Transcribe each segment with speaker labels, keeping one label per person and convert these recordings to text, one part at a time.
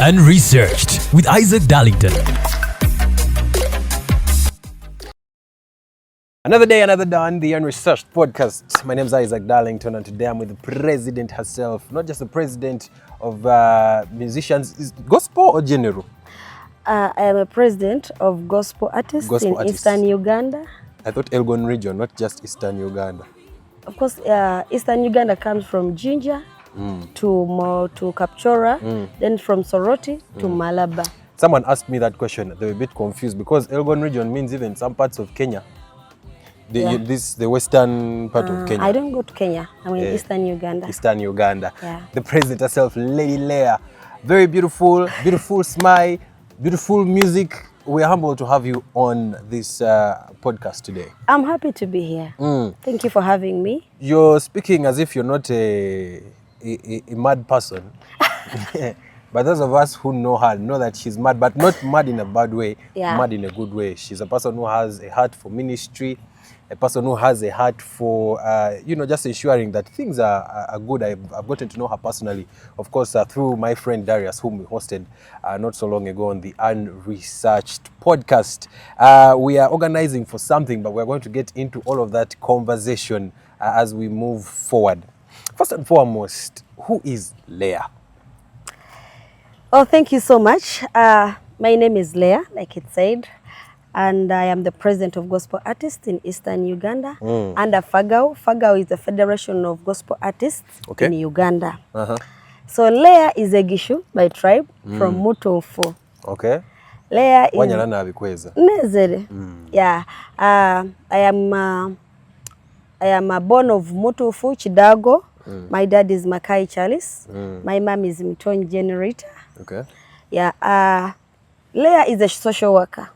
Speaker 1: Unresearched with Isaac Darlington.
Speaker 2: Another day, another dawn, the Unresearched podcast. My name is Isaac Darlington, and today I'm with the president herself. Not just the president of musicians. Is gospel or general?
Speaker 3: I am a president of gospel artists in Eastern Uganda.
Speaker 2: I thought Elgon region, not just Eastern Uganda.
Speaker 3: Of course, Eastern Uganda comes from Jinja to Kapchora, then from Soroti to Malaba.
Speaker 2: Someone asked me that question. They were a bit confused because Elgon region means even some parts of Kenya. The western part of Kenya.
Speaker 3: I don't go to Kenya. I'm in Eastern Uganda.
Speaker 2: Eastern Uganda.
Speaker 3: Yeah.
Speaker 2: The president herself, Lady Leah. Very beautiful, beautiful smile, beautiful music. We're humbled to have you on this podcast today.
Speaker 3: I'm happy to be here. Thank you for having me.
Speaker 2: You're speaking as if you're not a mad person. But those of us who know her know that she's mad, but not mad in a bad way, mad in a good way. She's a person who has a heart for ministry, a person who has a heart for, just ensuring that things are good. I've gotten to know her personally, of course, through my friend Darius, whom we hosted not so long ago on the Unresearched podcast. We are organizing for something, but we're going to get into all of that conversation as we move forward. First and foremost, who is Leah?
Speaker 3: Oh, thank you so much. My name is Leah, like it said. And I am the president of gospel artists in Eastern Uganda under FAGAU. FAGAU is the Federation of Gospel Artists in Uganda. So Leah is a Gishu by tribe from Mutofu.
Speaker 2: Okay.
Speaker 3: Leah is...
Speaker 2: Wanyalana abikweza.
Speaker 3: Nezere. Yeah. I am born of Mutofu, Chidago. My dad is Makai Charles. My mom is Mtoni Generator.
Speaker 2: Okay.
Speaker 3: Yeah. Leah is a social worker.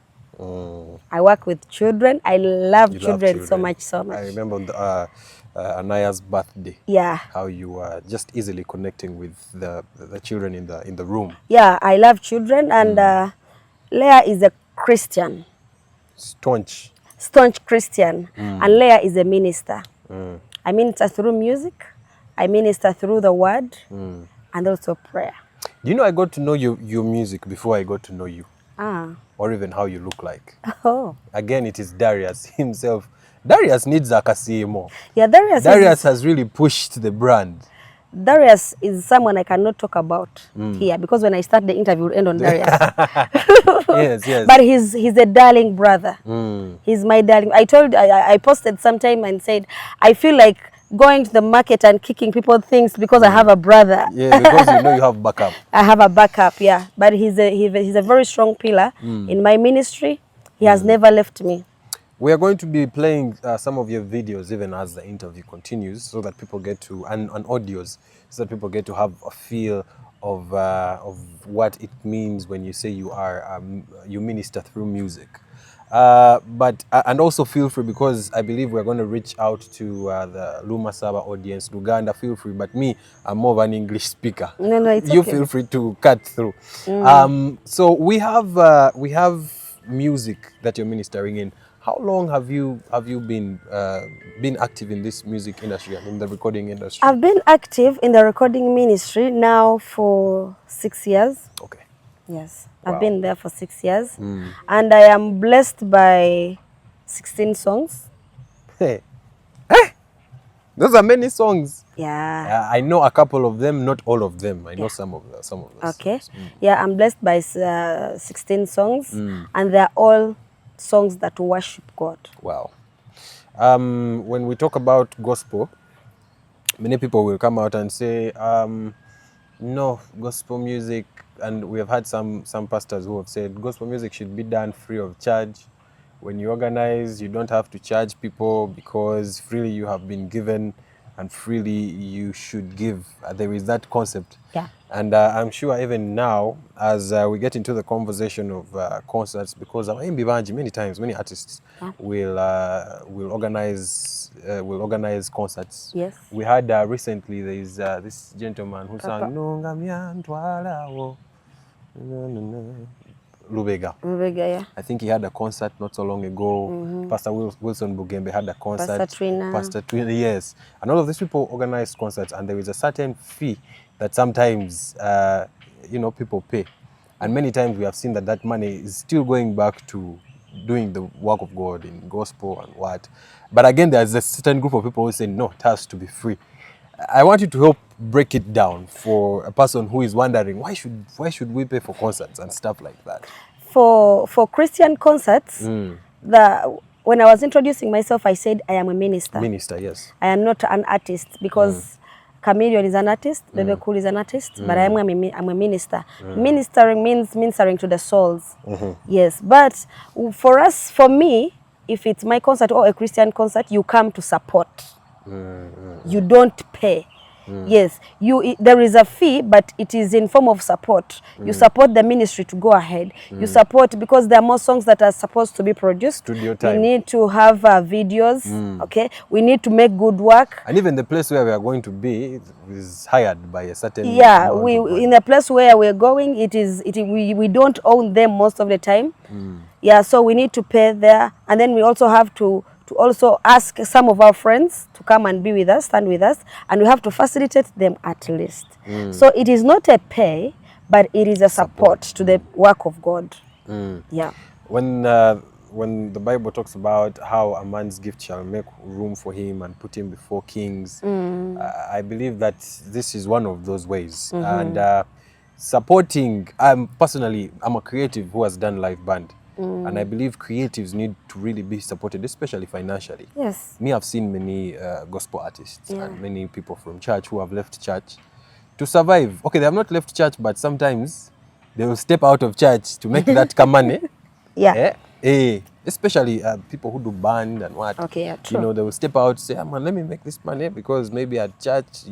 Speaker 3: I work with children. I love children so much. I
Speaker 2: remember Anaya's birthday.
Speaker 3: Yeah.
Speaker 2: How you were just easily connecting with the children in the room.
Speaker 3: Yeah, I love children, and Leah is a Christian.
Speaker 2: Staunch
Speaker 3: Christian. And Leah is a minister. I minister through music. I minister through the word and also prayer.
Speaker 2: Do you know I got to know your music before I got to know you? Or even how you look like.
Speaker 3: Oh.
Speaker 2: Again, it is Darius himself. Darius needs a Kasimo.
Speaker 3: Yeah,
Speaker 2: Darius has really pushed the brand. Darius
Speaker 3: is someone I cannot talk about here because when I start the interview, we'll end on Darius.
Speaker 2: Yes.
Speaker 3: But he's a darling brother. He's my darling. I posted sometime and said, I feel like going to the market and kicking people things because I have a brother.
Speaker 2: Yeah, because you have backup.
Speaker 3: I have a backup, yeah. But he's a very strong pillar in my ministry. He has never left me.
Speaker 2: We are going to be playing some of your videos even as the interview continues, so that people get to and audios, so that people get to have a feel of what it means when you say you minister through music. But also feel free, because I believe we're going to reach out to the Luma Saba audience, Uganda. Feel free, but me, I'm more of an English speaker.
Speaker 3: No, it's
Speaker 2: you
Speaker 3: okay.
Speaker 2: Feel free to cut through. So we have music that you're ministering in. How long have you been active in this music industry and in the recording industry?
Speaker 3: I've been active in the recording ministry now for 6 years.
Speaker 2: Okay.
Speaker 3: Yes.
Speaker 2: Wow.
Speaker 3: I've been there for 6 years. And I am blessed by 16 songs.
Speaker 2: Hey. Those are many songs.
Speaker 3: Yeah.
Speaker 2: I know a couple of them, not all of them. I know some of those
Speaker 3: okay.
Speaker 2: songs.
Speaker 3: Yeah, I'm blessed by 16 songs, and they're all songs that worship God.
Speaker 2: Wow. When we talk about gospel, many people will come out and say, no, gospel music, and we have had some pastors who have said gospel music should be done free of charge. When you organize, you don't have to charge people because freely you have been given and freely you should give. There is that concept.
Speaker 3: Yeah.
Speaker 2: And I'm sure even now, as we get into the conversation of concerts, because many times, many artists will organize concerts.
Speaker 3: Yes.
Speaker 2: We had recently, there is this gentleman who sang Nunga Myantwala wo Lubega.
Speaker 3: Yeah.
Speaker 2: I think he had a concert not so long ago. Pastor Wilson Bugembe had a concert.
Speaker 3: Pastor
Speaker 2: Trina, yes. And all of these people organize concerts, and there is a certain fee that sometimes people pay. And many times we have seen that money is still going back to doing the work of God in gospel and what. But again, there's a certain group of people who say, no, it has to be free. I want you to help break it down for a person who is wondering, why should we pay for concerts and stuff like that?
Speaker 3: For Christian concerts, when I was introducing myself, I said I am a minister.
Speaker 2: Minister, yes.
Speaker 3: I am not an artist because Chameleon is an artist, Bebe Cool is an artist, but I'm a minister. Ministering means ministering to the souls. Yes, but for me, if it's my concert or a Christian concert, you come to support. You don't pay. Yes, there is a fee, but it is in form of support. You support the ministry to go ahead. You support because there are more songs that are supposed to be produced.
Speaker 2: Studio time.
Speaker 3: We need to have videos. Okay, we need to make good work.
Speaker 2: And even the place where we are going to be is hired by a certain.
Speaker 3: Yeah, in the place where we're going, we don't own them most of the time. Yeah, so we need to pay there, and then we also have to also ask some of our friends to come and be with us, stand with us, and we have to facilitate them at least. So it is not a pay, but it is a support to the work of God. Yeah.
Speaker 2: When the Bible talks about how a man's gift shall make room for him and put him before kings, I believe that this is one of those ways. And supporting, personally, I'm a creative who has done live band. And I believe creatives need to really be supported, especially financially.
Speaker 3: Yes.
Speaker 2: Me, I've seen many gospel artists and many people from church who have left church to survive. Okay, they have not left church, but sometimes they will step out of church to make that come money.
Speaker 3: Yeah.
Speaker 2: Especially people who do band and what.
Speaker 3: Okay, yeah, true.
Speaker 2: They will step out, say, man, let me make this money, because maybe at church,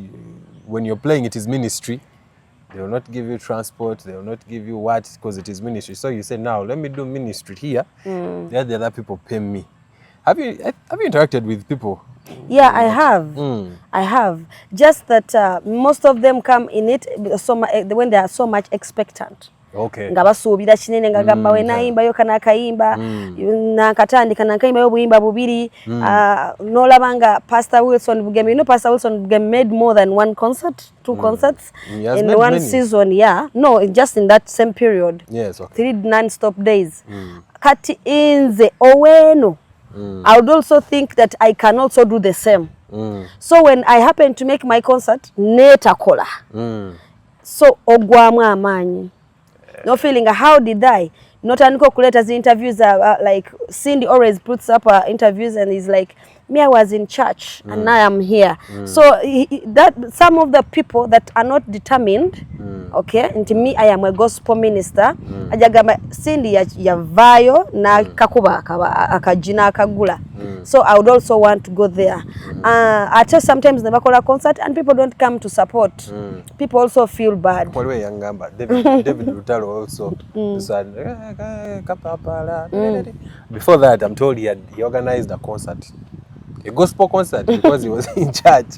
Speaker 2: when you're playing, it is ministry. They will not give you transport. They will not give you what, because it is ministry. So you say, now let me do ministry here. The other people pay me. Have you interacted with people?
Speaker 3: Yeah, I have. I have. Just that most of them come in it when they are so much expectant.
Speaker 2: Okay.
Speaker 3: Nga basuubira kinene nga gamba we nayimbayo kana akayimba nakatandika nakayimbayo buyimba bubiri n'olaba nga Pastor Wilson Bugeme. Pastor Wilson Bugeme made more than one concert, two concerts in one season. Yeah, no, just in that same period.
Speaker 2: Yes, okay.
Speaker 3: 3 non-stop days. Kati inze oweno. I would also think that I can also do the same. So when I happen to make my concert, netakola. So ogwamu amaanyi. No feeling, how did I? Not Aniko Kuleta's interviews like Cindy always puts up interviews and is like, me, I was in church and now I'm here. So that some of the people that are not determined, okay, into me, I am a gospel minister. Ajagamba Cindy yavayo na kakuba akajina akagula. So I would also want to go there. I tell sometimes never call a concert and people don't come to support. People also feel bad.
Speaker 2: David Lutalo also. Before that, I'm told he organized a concert. A gospel concert, because he was in church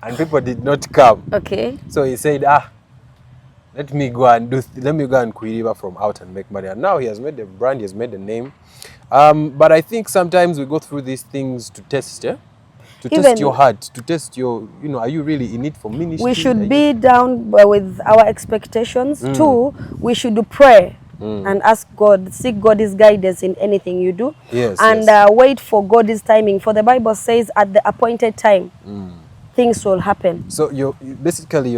Speaker 2: and people did not come.
Speaker 3: Okay.
Speaker 2: So he said, let me go and Kuiriba from out and make money. And now he has made a brand, he has made a name. But I think sometimes we go through these things to test, to test your heart, to test your, are you really in it for ministry?
Speaker 3: We should be down with our expectations. Two, we should pray. And ask God, seek God's guidance in anything you do.
Speaker 2: Yes,
Speaker 3: and wait for God's timing. For the Bible says at the appointed time, things will happen.
Speaker 2: So you're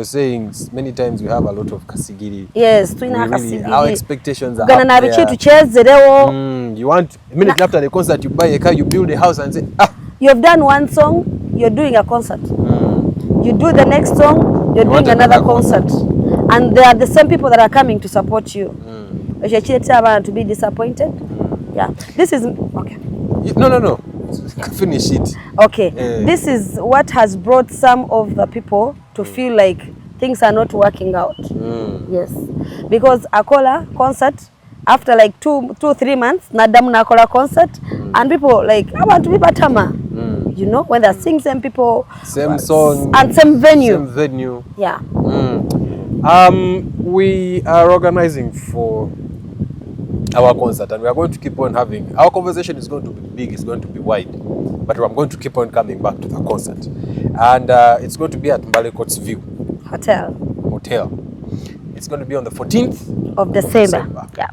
Speaker 2: saying many times we have a lot of kasigiri.
Speaker 3: Yes,
Speaker 2: our expectations are
Speaker 3: up there.
Speaker 2: You want, immediately after the concert, you buy a car, you build a house and say,
Speaker 3: you have done one song, you're doing a concert. You do the next song, you're doing another concert. And they are the same people that are coming to support you. To be disappointed. Yeah, this is okay.
Speaker 2: No. Finish it.
Speaker 3: Okay, this is what has brought some of the people to feel like things are not working out. Yes, because Akola concert after like 2-3 months, Nadam Nakola concert, and people like I want to be Batama. When they sing same people,
Speaker 2: same song
Speaker 3: and same venue.
Speaker 2: Same venue.
Speaker 3: Yeah.
Speaker 2: We are organizing for our concert and we are going to keep on having, our conversation is going to be big, it's going to be wide, but I'm going to keep on coming back to the concert. And it's going to be at Mbale Courts View
Speaker 3: Hotel.
Speaker 2: It's going to be on the 14th
Speaker 3: of December. Yeah.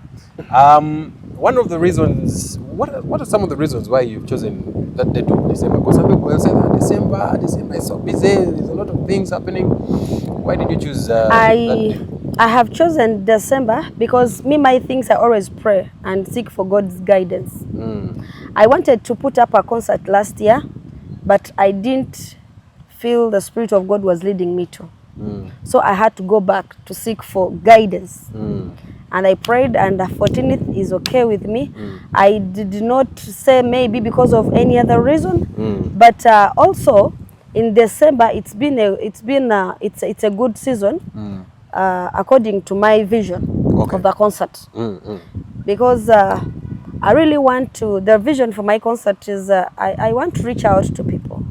Speaker 2: One of the reasons, what are some of the reasons why you've chosen that date of December? Because some people will say that December is so busy, there's a lot of things happening. Why did you choose that date?
Speaker 3: I have chosen December because my things I always pray and seek for God's guidance. I wanted to put up a concert last year, but I didn't feel the Spirit of God was leading me to. So I had to go back to seek for guidance. And I prayed, and the 14th is okay with me. I did not say maybe because of any other reason, but also in December it's a good season according to my vision of the concert. Because I really want to. The vision for my concert is I want to reach out to people.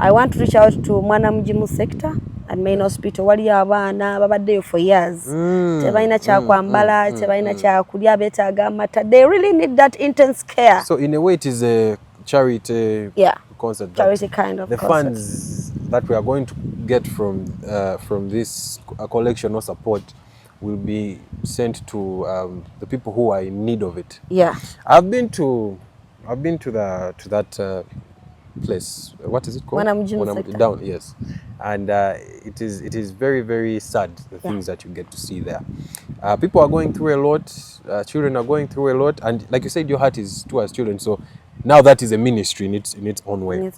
Speaker 3: I want to reach out to Mwana Mjimu sector and main hospital. Wali abana babaddeyo for years. Tebalina kyakwambala, tebalina kyakulya, beetaaga amata. They really need that intense care.
Speaker 2: So in a way, it is a charity concert.
Speaker 3: Charity kind of
Speaker 2: the
Speaker 3: concert.
Speaker 2: funds that we are going to get from this collection or support will be sent to the people who are in need of it.
Speaker 3: Yeah.
Speaker 2: I've been to that place. What is it called? Down, yes. And it is very, very sad, the things that you get to see there. People are going through a lot. Children are going through a lot, and like you said, your heart is towards children. So now that is a ministry in its own way.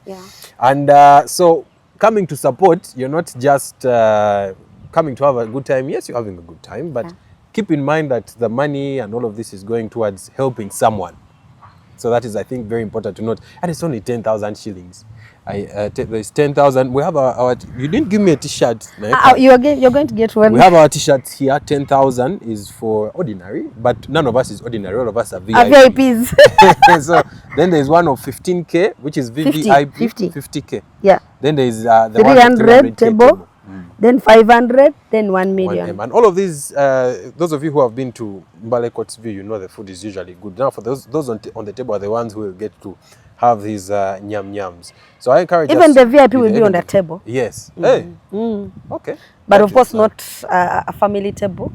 Speaker 2: And so coming to support, you're not just coming to have a good time. Yes, you're having a good time, but keep in mind that the money and all of this is going towards helping someone. So that is, I think, very important to note. And it's only 10,000 shillings. There's 10,000. We have our. You didn't give me a T-shirt.
Speaker 3: You're going to get one.
Speaker 2: We have our T-shirts here. 10,000 is for ordinary, but none of us is ordinary. All of us are
Speaker 3: VIPs.
Speaker 2: So then there's one of 15K, which is VVIP. 50K.
Speaker 3: Yeah.
Speaker 2: Then there's the
Speaker 3: 300 table. Then 500, then 1 million.
Speaker 2: And all of these, those of you who have been to Mbale Courtsview, you know the food is usually good. Now, for those on the table are the ones who will get to have these nyam-nyams. So I encourage
Speaker 3: even the VIP will be on the table.
Speaker 2: Yes. Hey. Okay.
Speaker 3: But of course not a family table.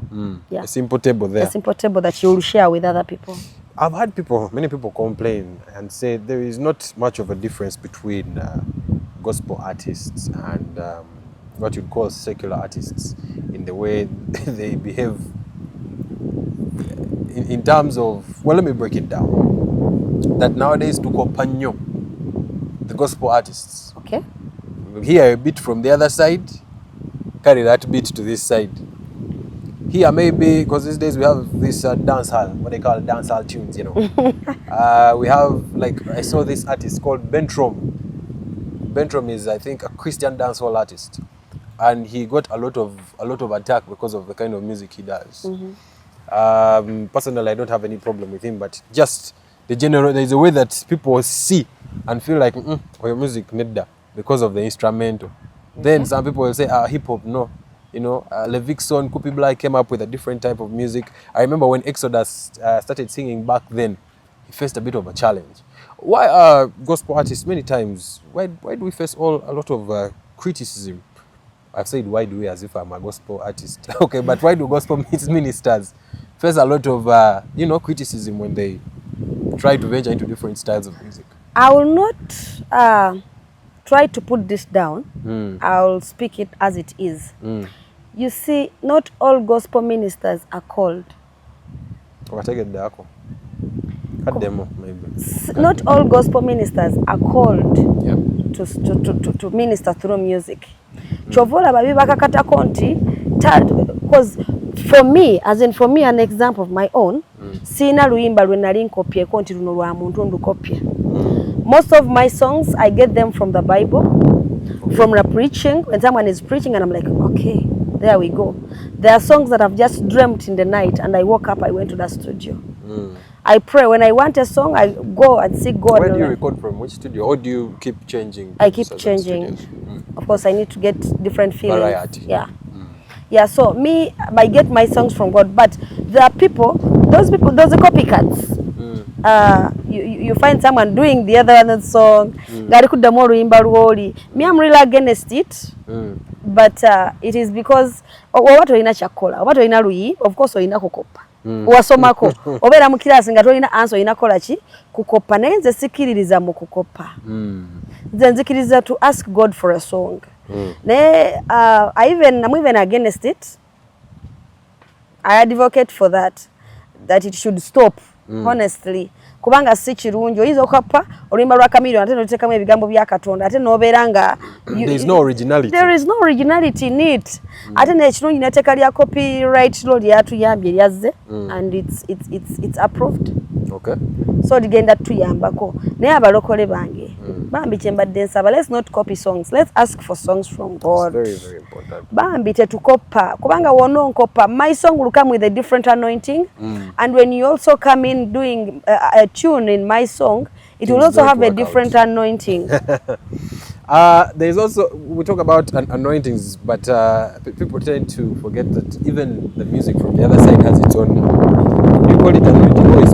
Speaker 3: Yeah.
Speaker 2: A simple table there.
Speaker 3: A simple table that you will share with other people.
Speaker 2: I've had many people complain and say there is not much of a difference between gospel artists and what you'd call secular artists in the way they behave in terms of, well, let me break it down. That nowadays to panyo, the gospel artists.
Speaker 3: Okay.
Speaker 2: Hear a bit from the other side, carry that bit to this side. Here maybe, because these days we have this dance hall, what they call dance hall tunes, you know. We have, like, I saw this artist called Bentrom. Bentrom is, I think, a Christian dancehall artist. And he got a lot of attack because of the kind of music he does. Personally, I don't have any problem with him, but just the general, there's a way that people see and feel like, your music need that because of the instrumental. Then some people will say, hip hop, no. You know, Levixon, Kupi Black came up with a different type of music. I remember when Exodus started singing back then, he faced a bit of a challenge. Why are gospel artists many times, why do we face a lot of criticism? I've said why do we as if I'm a gospel artist. Okay, but why do gospel ministers face a lot of criticism when they try to venture into different styles of music?
Speaker 3: I will not try to put this down. I'll speak it as it is. You see, not all gospel ministers are called. Not all gospel ministers are called to minister through music. Because for me, an example of my own, most of my songs, I get them from the Bible, from the preaching. When someone is preaching and I'm like, okay, there we go. There are songs that I've just dreamt in the night and I woke up, I went to the studio. I pray. When I want a song, I go and seek God.
Speaker 2: Where do you record from? Which studio? Or do you keep changing?
Speaker 3: I keep changing. Of course, I need to get different feelings.
Speaker 2: Variety.
Speaker 3: Yeah. Yeah, so I get my songs from God. But there are those are copycats. You find someone doing the other song. Me, I'm really against it. But it is because oba tolina kyakkola oba tolina luyi of course olina kukopa wasomako obeera mu kirasi nga tolina answer olina kola ki kukopa naye nze sikiririza mu kukopa nze nzikiriza to ask God for a song naye I'm even against it. I advocate for that it should stop honestly kubanga si kirungi oyinza okapa oluyimba lwa kamiliyoni ate n'oteekamu ebigambo bya Katonda ate n'obeera nga
Speaker 2: there is no originality
Speaker 3: in it ate n'ekirungi n'etteeka lya copyright law lyatuyambye lyazze and it's approved so ligenda tuyambako naye abalokole bange bambi kyembadde nsaba let's not copy songs, let's ask for songs from God.
Speaker 2: It's very, very important.
Speaker 3: Bambi tetukopa kubanga wononkopa my song will come with a different anointing and when you also come in doing a tune in my song it will also have a different anointing.
Speaker 2: There's also, we talk about anointings, but people tend to forget that even the music from the other side has its own, you call it anointing or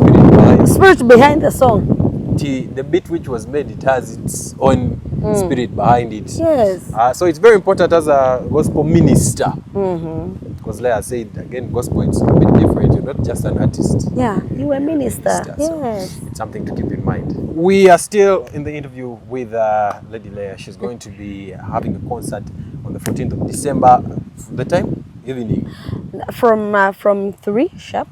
Speaker 3: spirit behind the song.
Speaker 2: The beat which was made, it has its own spirit behind it.
Speaker 3: Yes.
Speaker 2: So it's very important as a gospel minister. Because Leah said, again, gospel is a bit different. You're not just an artist.
Speaker 3: Yeah, you're a minister. Yes.
Speaker 2: So it's something to keep in mind. We are still in the interview with Lady Leah. She's going to be having a concert on the 14th of December. The time? Evening.
Speaker 3: From 3 sharp.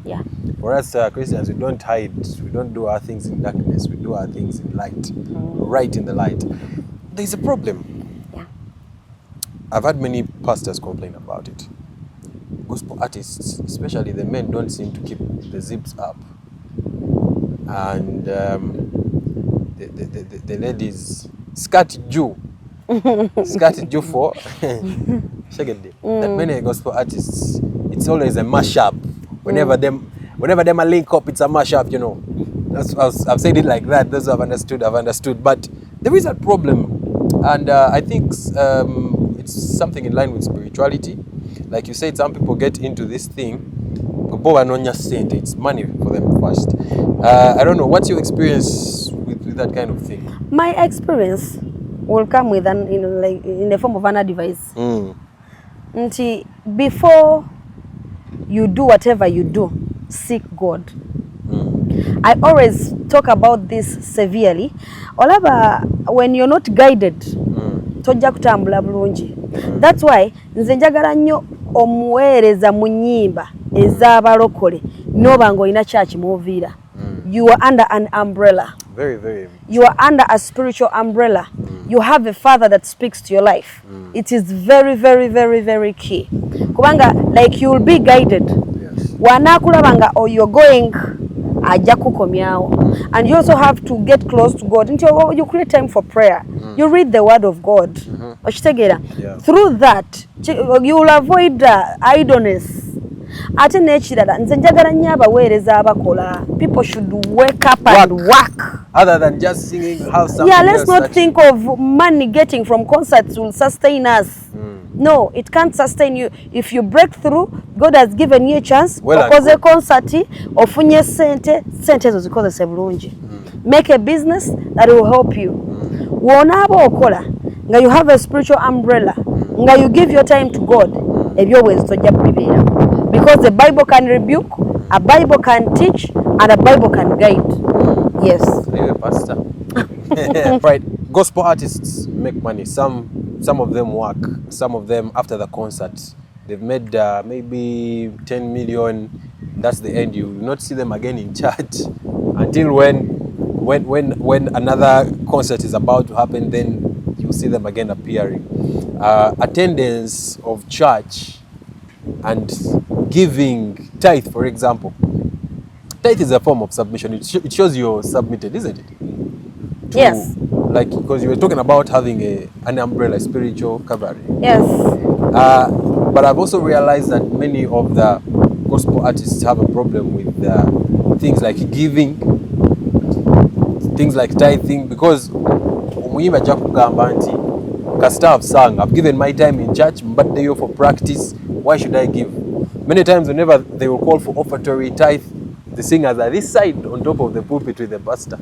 Speaker 3: Yeah.
Speaker 2: For us Christians, we don't hide. We don't do our things in darkness. We do our things in light, right in the light. There's a problem.
Speaker 3: Yeah.
Speaker 2: I've had many pastors complain about it. Gospel artists, especially the men, don't seem to keep the zips up. And the ladies, skirt Jew for that many gospel artists, it's always a mashup. Whenever them are link up, it's a mashup, you know. I've said it like that. Those who have understood. But there is a problem, and I think it's something in line with spirituality. Like you said, some people get into this thing. It's money for them first. I don't know. What's your experience with that kind of thing?
Speaker 3: My experience will come with in the form of an advice. Before you do whatever you do, seek God. I always talk about this severely. Olaba, when you're not guided, tojja kutambula bulungi. That's why nze njagala nnyo omuweereza mu nnyimba ez'abalokole noba ng'olina church muviira. You are under an umbrella.
Speaker 2: Very, very.
Speaker 3: You are under a spiritual umbrella. You have a father that speaks to your life. It is very, very, very, very key. Kubanga, like you will be guided.
Speaker 2: Yes.
Speaker 3: Wanakulabanga or you're going ajja kukomyawo. And you also have to get close to God. Until you create time for prayer. You read the word of God.
Speaker 2: Yeah.
Speaker 3: Through that, you will avoid idleness. Ate n'ekirala nze njagala nnyo abaweereza abakola. People should wake up and work.
Speaker 2: Other than just singing how something
Speaker 3: let's not think of money getting from concerts will sustain us. No, it can't sustain you. If you break through, God has given you a chance. Okoze concert, ofunye sente ezo zikozese bulungi. Make a business that will help you. Wonaba okola nga you have a spiritual umbrella, nga you give your time to God, ebyobwezi tojja kubibeera. Because the Bible can rebuke, a Bible can teach, and a Bible can guide. Yes.
Speaker 2: Are you a pastor? Right. Gospel artists make money. Some of them work. Some of them, after the concert, they've made maybe 10 million. That's the end. You will not see them again in church until when another concert is about to happen. Then you see them again appearing. Attendance of church and giving tithe, for example. Tithe is a form of submission. It shows you're submitted, isn't it?
Speaker 3: Yes.
Speaker 2: Like, because you were talking about having an umbrella, spiritual covering.
Speaker 3: Yes.
Speaker 2: But I've also realized that many of the gospel artists have a problem with things like giving, things like tithing, because I've given my time in church, but they for practice. Why should I give? Many times whenever they will call for offertory tithe, the singers are this side on top of the pulpit with the pastor.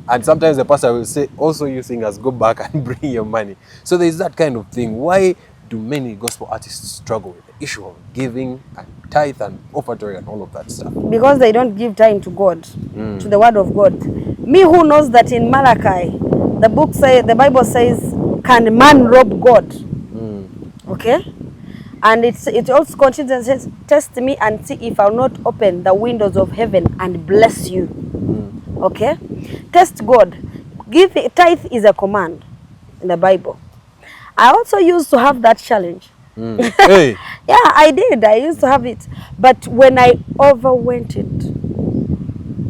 Speaker 2: And sometimes the pastor will say, also you singers, go back and bring your money. So there's that kind of thing. Why do many gospel artists struggle with the issue of giving and tithe and offertory and all of that stuff?
Speaker 3: Because they don't give time to God, to the word of God. Me who knows that in Malachi, the Bible says, can man rob God? Okay? And it also continues and says, test me and see if I'll not open the windows of heaven and bless you. Okay? Test God. Tithe is a command in the Bible. I also used to have that challenge.
Speaker 2: Hey.
Speaker 3: Yeah, I did. I used to have it. But when I overwent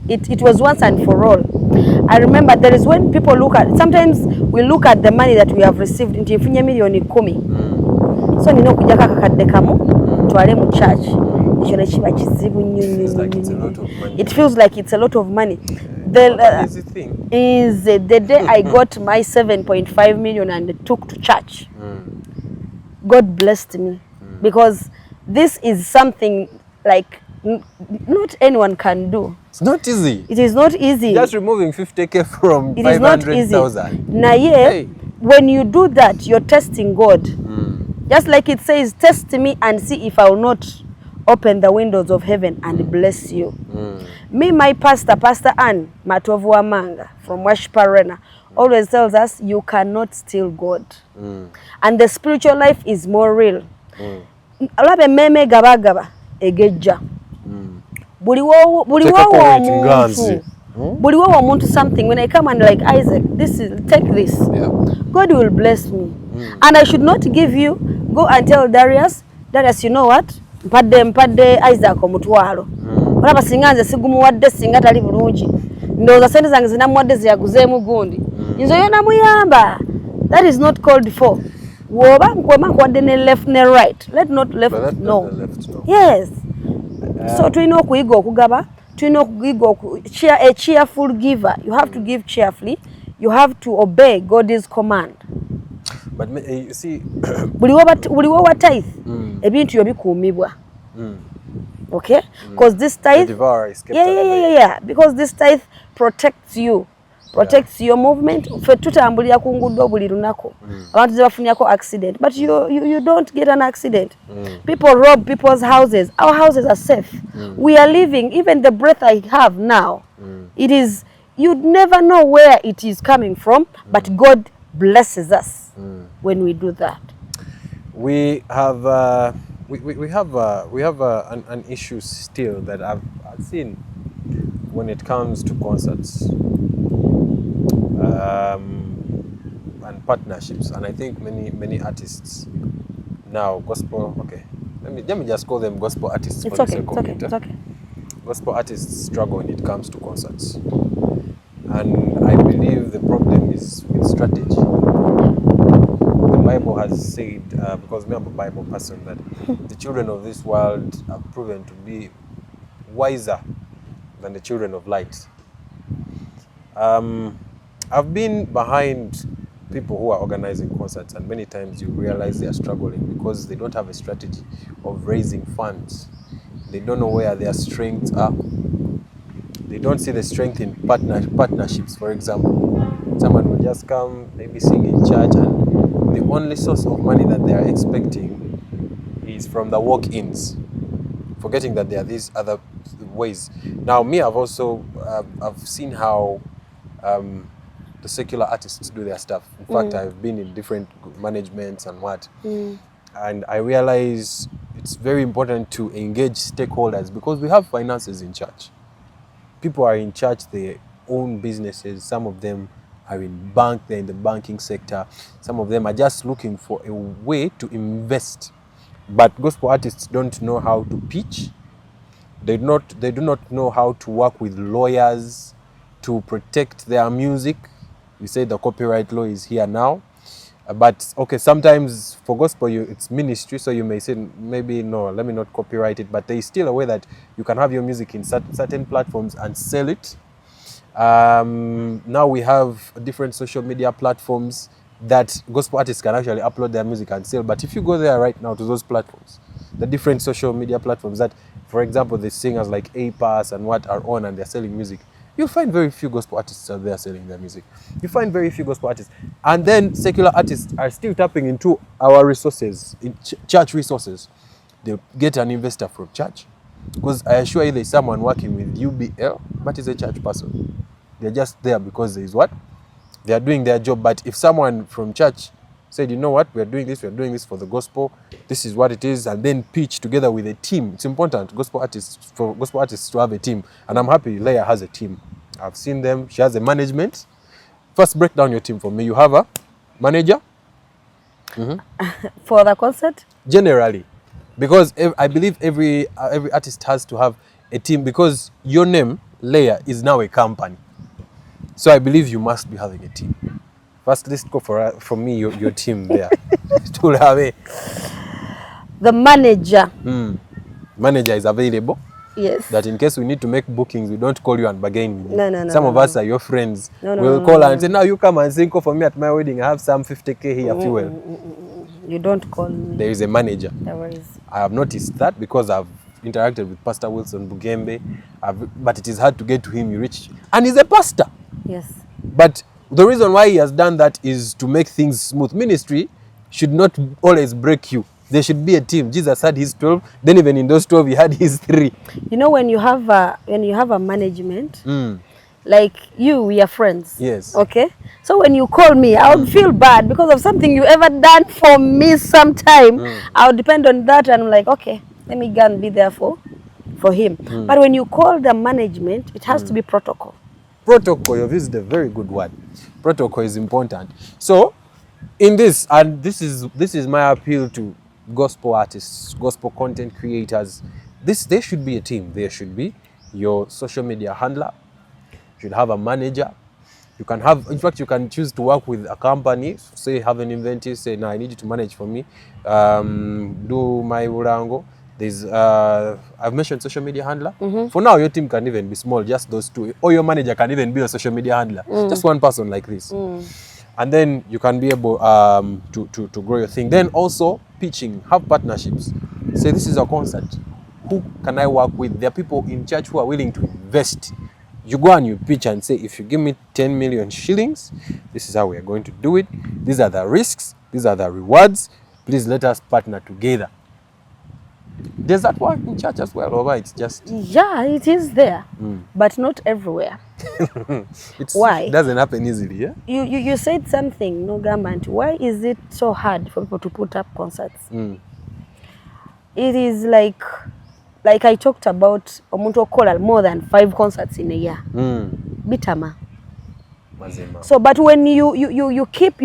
Speaker 3: it was once and for all. I remember there is when people look at, sometimes we look at the money that we have received into infinye milioni 10. So nino kujja kakadde kamu twale mu church. Ekyo ne kiba kizibu nnyo. It feels like it's a lot of money. The
Speaker 2: thing
Speaker 3: is the day I got my 7.5 million and took to church. God blessed me because this is something like not anyone can do.
Speaker 2: It's not easy.
Speaker 3: It is not easy.
Speaker 2: Just removing 50k from 500,000.
Speaker 3: Hey. When you do that, you're testing God. Just like it says, test me and see if I will not open the windows of heaven and bless you. Me, my pastor, Pastor Ann Matovu Amanga from Worship Arena, always tells us you cannot steal God. And the spiritual life is more real. Alabe meme gaba gaba egeja. Buliwo omuntu something. When I come and like, Isaac, take this.
Speaker 2: Yeah.
Speaker 3: God will bless me. And I should not give you, go and tell Darius, you know what? Mpadde Isaac omutwalo. Olaba singa nze sigumuwadde singa tali bulungi. Ndowooza sente zange zinamuwadde ziyaguzeemu gundi. Nze yo namuyamba. That is not called for. Woba nkwema nkuwadde ne left ne right. Let not left no. Yes. So tulina okuyiga okugaba. Tulina okuyiga a cheerful giver. You have to give cheerfully. You have to obey God's command.
Speaker 2: But you see,
Speaker 3: buliwo wa tithe ebintu yobikuumibwa. Okay? Because this tithe, because this tithe protects you, protects your movement. Fe tutambulira ku nguudo buli lunako. Abantu zebafunyako accident, but you don't get an accident. People rob people's houses. Our houses are safe. We are living, even the breath I have now, it is, you'd never know where it is coming from, but God blesses us when we do that.
Speaker 2: We have an issue still that I've seen when it comes to concerts and partnerships, and I think many artists now gospel. Okay, let me just call them gospel artists.
Speaker 3: It's okay. It's okay.
Speaker 2: Gospel artists struggle when it comes to concerts, and I believe the problem is with strategy. The Bible has said, because I'm a Bible person, that the children of this world are proven to be wiser than the children of light. I've been behind people who are organizing concerts, and many times you realize they are struggling because they don't have a strategy of raising funds. They don't know where their strengths are. They don't see the strength in partnerships. For example, someone will just come, maybe sing in church, and the only source of money that they are expecting is from the walk-ins, forgetting that there are these other ways. Now, me, I've seen how the secular artists do their stuff. In fact, I've been in different managements and what, and I realize it's very important to engage stakeholders because we have finances in church. People are in church, they own businesses. Some of them are they're in the banking sector. Some of them are just looking for a way to invest. But gospel artists don't know how to pitch. They do not know how to work with lawyers to protect their music. We say the copyright law is here now. But okay, sometimes for gospel it's ministry, so you may say maybe no, let me not copyright it, but there is still a way that you can have your music in certain platforms and sell it. Now we have different social media platforms that gospel artists can actually upload their music and sell. But if you go there right now to those platforms, the different social media platforms that, for example, the singers like A-Pass and what are on and they're selling music, you'll find very few gospel artists out there selling their music. You find very few gospel artists. And then secular artists are still tapping into our resources, in church resources. They get an investor from church. Because I assure you there's someone working with UBL, but is a church person. They're just there because there is what? They are doing their job. But if someone from church said, you know what, we're doing this for the gospel, this is what it is, and then pitch together with a team. It's important for gospel artists to have a team. And I'm happy Leah has a team. I've seen them. She has a management. First, break down your team for me. You have a manager?
Speaker 3: For the concert?
Speaker 2: Generally. Because I believe every artist has to have a team, because your name, Leah, is now a company. So I believe you must be having a team. First, let's go for me, your team there.
Speaker 3: The manager.
Speaker 2: Manager is available.
Speaker 3: Yes.
Speaker 2: That in case we need to make bookings, we don't call you and bargain with you.
Speaker 3: No.
Speaker 2: Some of us are your friends. We'll call her and say, now you come and sing for me at my wedding. I have some 50K here, fuel.
Speaker 3: You don't call me.
Speaker 2: There is a manager.
Speaker 3: There is.
Speaker 2: I have noticed that because I've interacted with Pastor Wilson Bugembe, but it is hard to get to him. You reach, and he's a pastor.
Speaker 3: Yes.
Speaker 2: But the reason why he has done that is to make things smooth. Ministry should not always break you. There should be a team. Jesus had his 12. Then even in those 12, he had his 3.
Speaker 3: You know, when you have a management, like we are friends.
Speaker 2: Yes.
Speaker 3: Okay. So when you call me, I would feel bad because of something you ever done for me sometime. I would depend on that, and I'm like, okay, let me go and be there for him. But when you call the management, it has to be protocol.
Speaker 2: Protocol, you've used a very good word. Protocol is important. So, in this, and this is my appeal to gospel artists, gospel content creators. There should be a team. There should be your social media handler. You should have a manager. You can have, in fact, you can choose to work with a company. Say, have an inventive. Say, no, I need you to manage for me. Do my urango. There's I've mentioned social media handler. For now, your team can even be small, just those 2. Or your manager can even be a social media handler. Just one person like this. And then you can be able to grow your thing. Then also pitching, have partnerships. Say, this is a concert. Who can I work with? There are people in church who are willing to invest. You go and you pitch and say, if you give me 10 million shillings, this is how we are going to do it. These are the risks. These are the rewards. Please let us partner together. Does that work in church as well, or it's just? Yeah,
Speaker 3: it is there, but not everywhere. Why?
Speaker 2: It doesn't happen easily, yeah?
Speaker 3: You said something, no government. Why is it so hard for people to put up concerts? It is like I talked about, omuntu okola more than 5 concerts in a year. Bitama.
Speaker 2: Mazima.
Speaker 3: So, but when you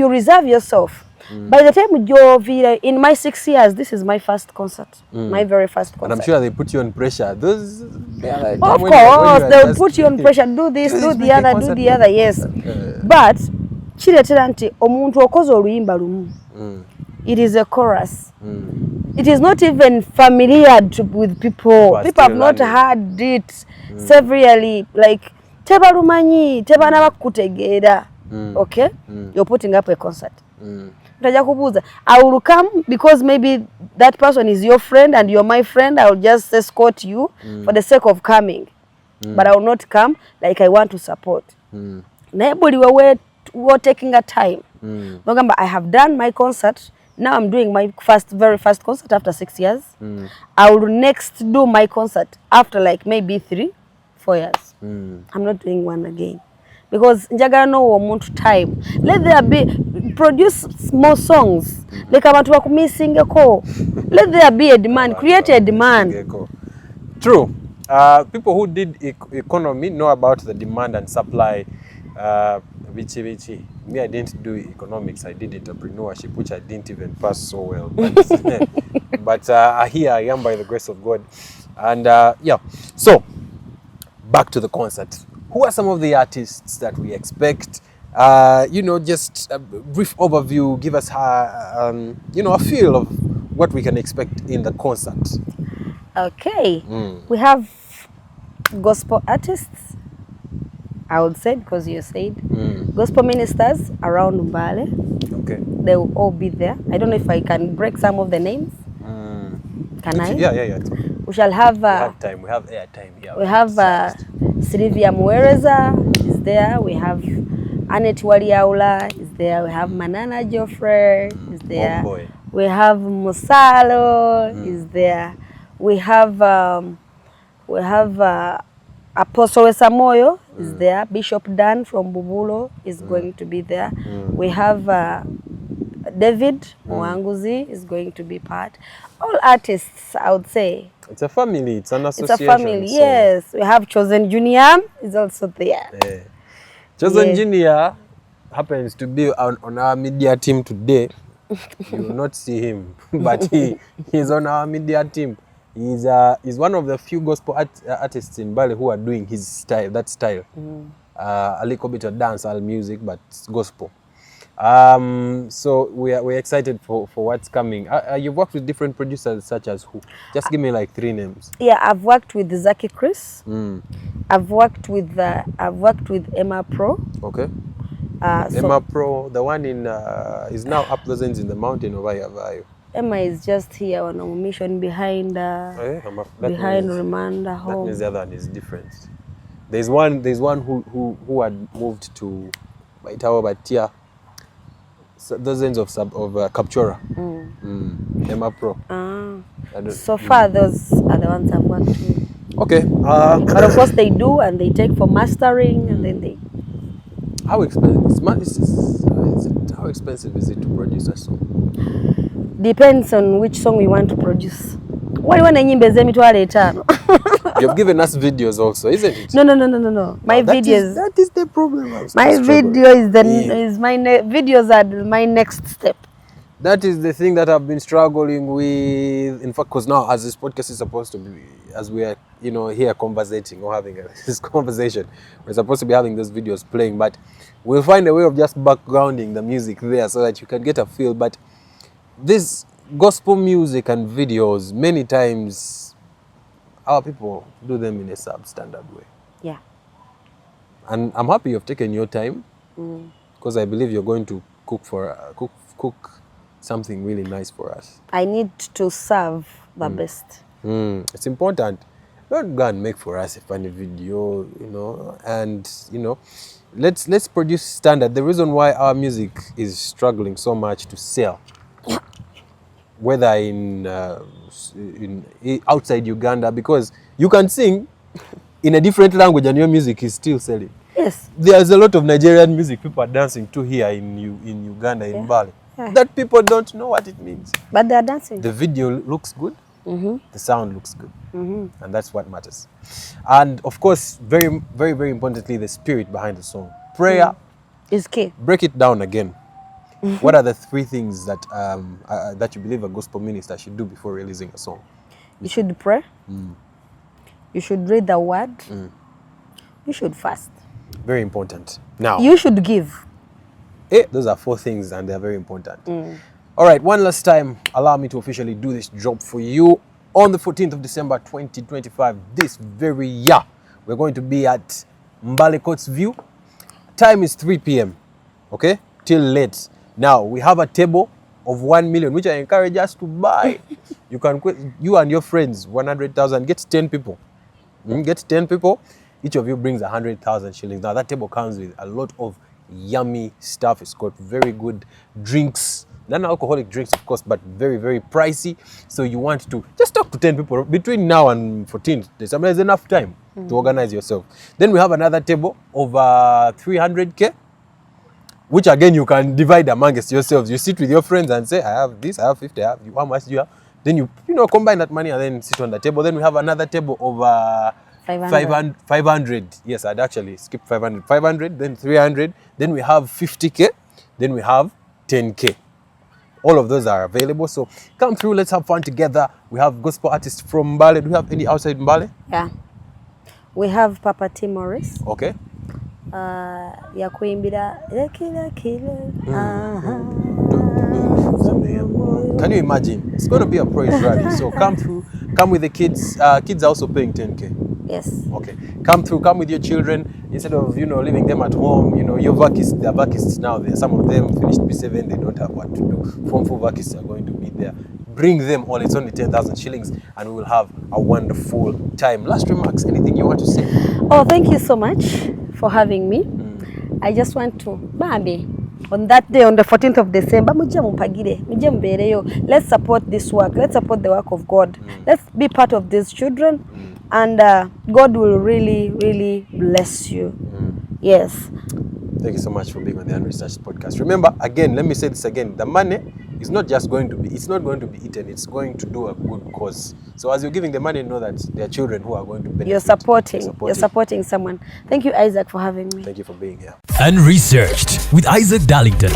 Speaker 3: reserve yourself. By the time you're in my 6 years, this is my first concert, my very first concert.
Speaker 2: And I'm sure they put you on pressure.
Speaker 3: Of course, they'll put you on pressure. Do this, do the other, yes. But chiretera nti omuntu okoze oluyimba lumu. It is a chorus. It is not even familiar with people. People have not heard it severally. Like tebalumanyi, tebanaba kutegeera. Okay, you're putting up a concert. I will come because maybe that person is your friend and you're my friend. I will just escort you for the sake of coming. But I will not come like I want to support. Nobody were taking a time. I have done my concert. Now I'm doing my very first concert after 6 years. I will next do my concert after like maybe 3-4 years. I'm not doing one again. Because njagala no omuntu time. Let there be, produce more songs. Like abantu bakumisingeko. Let there be a demand, create a demand.
Speaker 2: True. People who did economy know about the demand and supply. Me, I didn't do economics. I did entrepreneurship, which I didn't even pass so well. But here I am by the grace of God. And yeah, so back to the concert. Who are some of the artists that we expect? Just a brief overview. Give us, a feel of what we can expect in the concert.
Speaker 3: Okay. We have gospel artists, I would say, because you said. Gospel ministers around Mbale.
Speaker 2: Okay.
Speaker 3: They will all be there. I don't know if I can break some of the names. Can I?
Speaker 2: Yeah.
Speaker 3: We shall have.
Speaker 2: We have time. We have air time here.
Speaker 3: We have Sylvia Muereza is there. We have Annette Waliaula is there. We have Manana Joffre is there.
Speaker 2: Boy.
Speaker 3: We have Musalo is there. We have Apostle Samoyo is there. Bishop Dan from Bubulo is going to be there. We have David Mwanguzi is going to be part. All artists, I would say.
Speaker 2: It's a family. It's an association.
Speaker 3: It's a family, so. Yes. We have Chosen Junior is also there.
Speaker 2: Yeah. Chosen Junior happens to be on our media team today. You will not see him, but he's on our media team. He's one of the few gospel artists in Bali who are doing his style, that style. A little bit of dancehall music, but it's gospel. So we're excited for what's coming. You've worked with different producers such as who? Just give me like 3 names.
Speaker 3: Yeah, I've worked with Zaki Chris. I've worked with Emma Pro.
Speaker 2: Okay. Emma Pro, the one in is now up those ends in the mountain over here.
Speaker 3: Emma is just here on a mission behind Remand home.
Speaker 2: That means the other one is different. There's one who had moved to Baitawa Batia. So those ends of Kapchora. Emma Pro.
Speaker 3: So far, those are the ones I've worked with.
Speaker 2: Okay.
Speaker 3: But of course, they do, and they take for mastering, and then they.
Speaker 2: How expensive? How expensive is it to produce a song?
Speaker 3: Depends on which song we want to produce. You've
Speaker 2: given us videos also, isn't it?
Speaker 3: No. My videos.
Speaker 2: That is the problem.
Speaker 3: Videos are my next step.
Speaker 2: That is the thing that I've been struggling with. In fact, because now, as this podcast is supposed to be, as we are, here conversating or having this conversation, we're supposed to be having those videos playing, but we'll find a way of just backgrounding the music there so that you can get a feel. But this gospel music and videos, many times, our people do them in a substandard way.
Speaker 3: Yeah.
Speaker 2: And I'm happy you've taken your time, because I believe you're going to cook something really nice for us.
Speaker 3: I need to serve the best.
Speaker 2: It's important. Don't go and make for us a funny video, and let's produce standard. The reason why our music is struggling so much to sell, whether in outside Uganda, because you can sing in a different language and your music is still selling.
Speaker 3: Yes.
Speaker 2: There's a lot of Nigerian music people are dancing to here in Uganda, in Bali. Yeah. That people don't know what it means.
Speaker 3: But they're dancing.
Speaker 2: The video looks good. The sound looks good. And that's what matters. And of course, very, very, very importantly, the spirit behind the song. Prayer
Speaker 3: is key.
Speaker 2: Break it down again. What are the 3 things that that you believe a gospel minister should do before releasing a song?
Speaker 3: You should pray. You should read the word. You should fast.
Speaker 2: Very important. Now,
Speaker 3: you should give.
Speaker 2: Those are 4 things, and they're very important. All right, one last time, allow me to officially do this job for you. On the 14th of December 2025, this very year, we're going to be at Mbale Courts View. Time is 3 p.m. Okay, till late. Now we have a table of 1 million, which I encourage us to buy. You can you and your friends 100,000. Get 10 people. Get 10 people. Each of you brings 100,000 shillings. Now that table comes with a lot of yummy stuff. It's got very good drinks, non-alcoholic drinks, of course, but very, very pricey. So you want to just talk to 10 people between now and 14th December. There's enough time to organize yourself. Then we have another table of 300K, which again you can divide amongst yourselves. You sit with your friends and say, I have this, I have 50, I have you. How much do you have? Then you combine that money and then sit on the table. Then we have another table of 500. Yes, I'd actually skip 500. 500, then 300, then we have 50K, then we have 10K. All of those are available. So come through, let's have fun together. We have gospel artists from Mbale. Do we have any outside Mbale?
Speaker 3: Yeah. We have Papa T. Morris.
Speaker 2: Okay. Can you imagine? It's going to be a praise rally. So come through, come with the kids. Kids are also paying 10K.
Speaker 3: Yes.
Speaker 2: Okay. Come through, come with your children. Instead of, leaving them at home, your vacists, they're vacists now. Some of them finished P7, they don't have what to do. Form 4 vacists are going to be there. bring them all. It's only 10,000 shillings and we will have a wonderful time. Last remarks, anything you want to say?
Speaker 3: Oh, thank you so much for having me. I just want to, Bambi, on that day, on the 14th of December, let's support this work. Let's support the work of God. Let's be part of these children, and God will really, really bless you. Yes.
Speaker 2: Thank you so much for being on the Unresearched podcast. Remember, again, let me say this again. The money is not just going to be, it's not going to be eaten. It's going to do a good cause. So as you're giving the money, know that there are children who are going to benefit.
Speaker 3: You're supporting someone. Thank you, Isaac, for having me.
Speaker 2: Thank you for being here.
Speaker 1: Unresearched with Isaac Darlington.